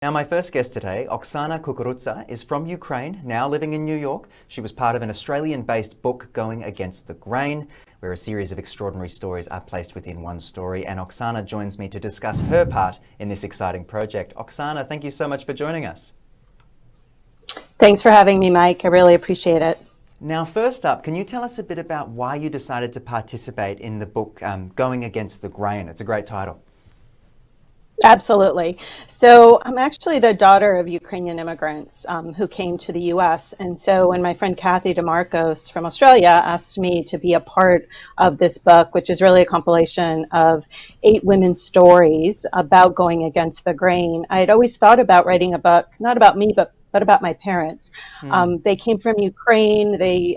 Now, my first guest today, Oksana Kukurudza, is from Ukraine, now living in New York. She was part of an Australian-based book, Going Against the Grain, where a series of extraordinary stories are placed within one story. And Oksana joins me to discuss her part in this exciting project. Oksana, thank you so much for joining us. Thanks for having me, Mike. I really appreciate it. Now, first up, can you tell us a bit about why you decided to participate in the book, Going Against the Grain? It's a great title. Absolutely. So I'm actually the daughter of Ukrainian immigrants who came to the U.S. And so when my friend Kathy DeMarcos from Australia asked me to be a part of this book, which is really a compilation of 8 women's stories about going against the grain, I had always thought about writing a book, not about me, but about my parents. They came from Ukraine. They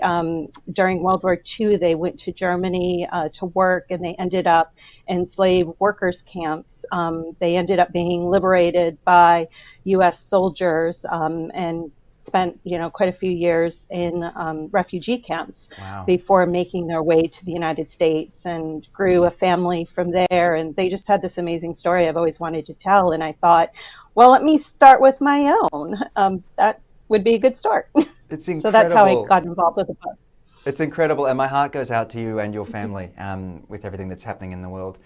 during World War II, they went to Germany to work, and they ended up in slave workers camps. They ended up being liberated by U.S. soldiers and spent, quite a few years in refugee camps. Wow. Before making their way to the United States, and grew a family from there. And they just had this amazing story I've always wanted to tell. And I thought, well, let me start with my own. That would be a good start. It's incredible. So that's how I got involved with the book. It's incredible, and my heart goes out to you and your family with everything that's happening in the world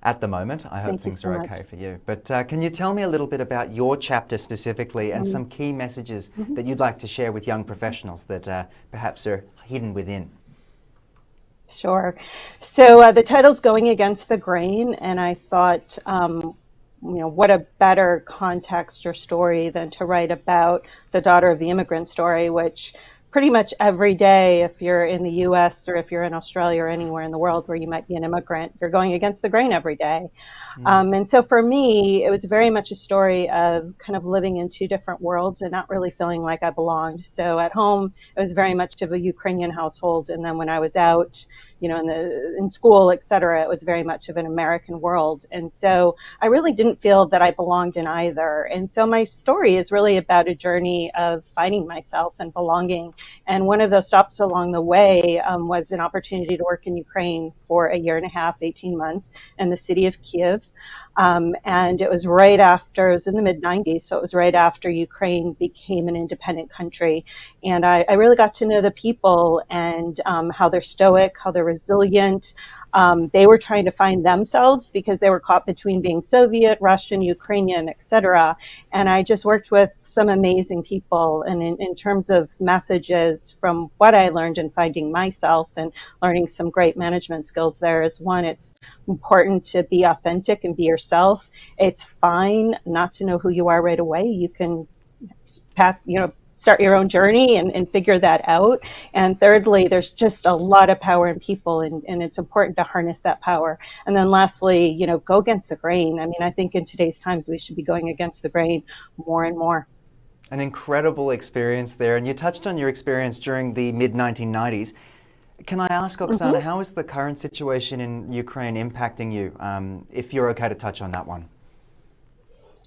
at the moment. I hope things are okay for you. But can you tell me a little bit about your chapter specifically and some key messages that you'd like to share with young professionals that perhaps are hidden within? Sure. So the title's Going Against the Grain, and I thought, what a better context or story than to write about the daughter of the immigrant story, which pretty much every day, if you're in the US or if you're in Australia or anywhere in the world where you might be an immigrant, you're going against the grain every day. And so for me, it was very much a story of kind of living in 2 different worlds and not really feeling like I belonged. So at home, it was very much of a Ukrainian household. And then when I was out, in school, et cetera, it was very much of an American world. And so I really didn't feel that I belonged in either. And so my story is really about a journey of finding myself and belonging. And one of those stops along the way was an opportunity to work in Ukraine for a year and a half, 18 months, in the city of Kiev. And it was right after, it was in the mid-90s, so it was right after Ukraine became an independent country. And I really got to know the people and how they're stoic, how they're resilient. They were trying to find themselves because they were caught between being Soviet, Russian, Ukrainian, etc. And I just worked with some amazing people. And in terms of messages from what I learned in finding myself and learning some great management skills there is, one, it's important to be authentic and be yourself. It's fine not to know who you are right away. You can start your own journey and figure that out. And thirdly, there's just a lot of power in people, and it's important to harness that power. And then lastly, go against the grain. I mean, I think in today's times, we should be going against the grain more and more. An incredible experience there. And you touched on your experience during the mid-1990s. Can I ask, Oksana, how is the current situation in Ukraine impacting you, if you're okay to touch on that one?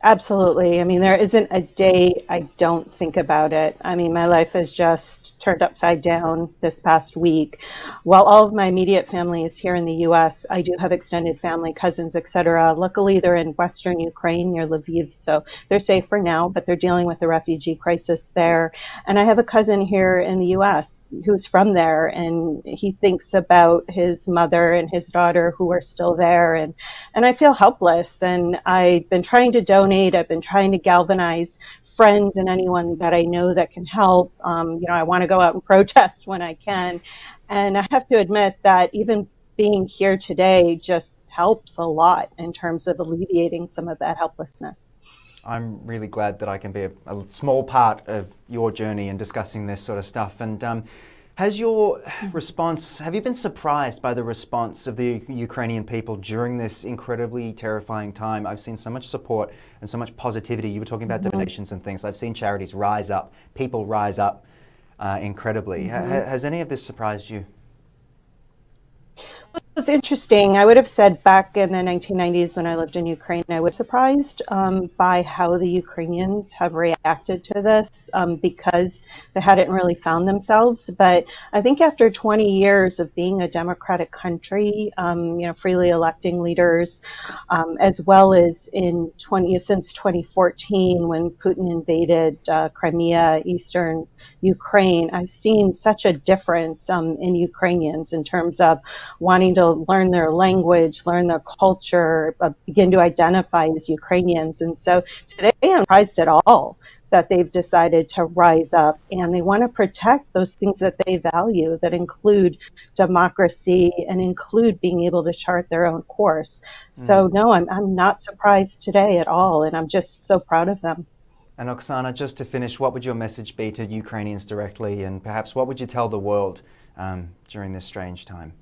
Absolutely. I mean, there isn't a day I don't think about it. I mean, my life has just turned upside down this past week. While all of my immediate family is here in the U.S., I do have extended family, cousins, etc. Luckily, they're in Western Ukraine near Lviv, so they're safe for now, but they're dealing with the refugee crisis there. And I have a cousin here in the U.S. who's from there, and he thinks about his mother and his daughter who are still there. And I feel helpless, and I've been trying to donate. I've been trying to galvanize friends and anyone that I know that can help. I want to go out and protest when I can. And I have to admit that even being here today just helps a lot in terms of alleviating some of that helplessness. I'm really glad that I can be a small part of your journey in discussing this sort of stuff. And have you been surprised by the response of the Ukrainian people during this incredibly terrifying time? I've seen so much support and so much positivity. You were talking about donations and things. I've seen charities rise up, people rise up incredibly. Has any of this surprised you? It's interesting. I would have said back in the 1990s when I lived in Ukraine, I was surprised by how the Ukrainians have reacted to this because they hadn't really found themselves. But I think after 20 years of being a democratic country, freely electing leaders, as well as since 2014 when Putin invaded Crimea, eastern Ukraine, I've seen such a difference in Ukrainians in terms of wanting to learn their language, learn their culture, begin to identify as Ukrainians. And so today I'm surprised at all that they've decided to rise up and they want to protect those things that they value that include democracy and include being able to chart their own course. So no, I'm not surprised today at all. And I'm just so proud of them. And Oksana, just to finish, what would your message be to Ukrainians directly, and perhaps what would you tell the world during this strange time?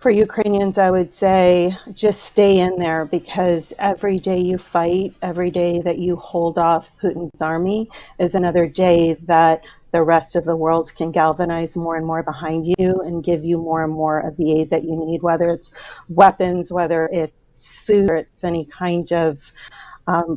For Ukrainians, I would say just stay in there because every day you fight, every day that you hold off Putin's army is another day that the rest of the world can galvanize more and more behind you and give you more and more of the aid that you need, whether it's weapons, whether it's food, or it's any kind of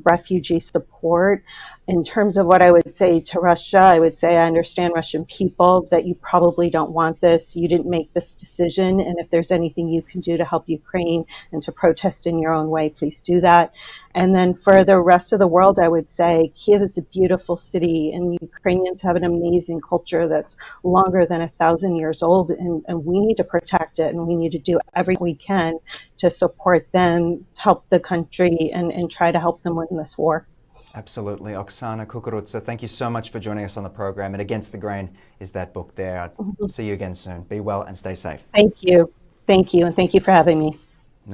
refugee support. In terms of what I would say to Russia, I would say I understand Russian people that you probably don't want this. You didn't make this decision. And if there's anything you can do to help Ukraine and to protest in your own way, please do that. And then for the rest of the world, I would say Kiev is a beautiful city and Ukrainians have an amazing culture that's longer than 1,000 years old. And we need to protect it and we need to do everything we can to support them, help the country and try to help them win this war. Absolutely. Oksana Kukurudza, thank you so much for joining us on the program. And Against the Grain is that book there. I'll see you again soon. Be well and stay safe. Thank you. Thank you. And thank you for having me.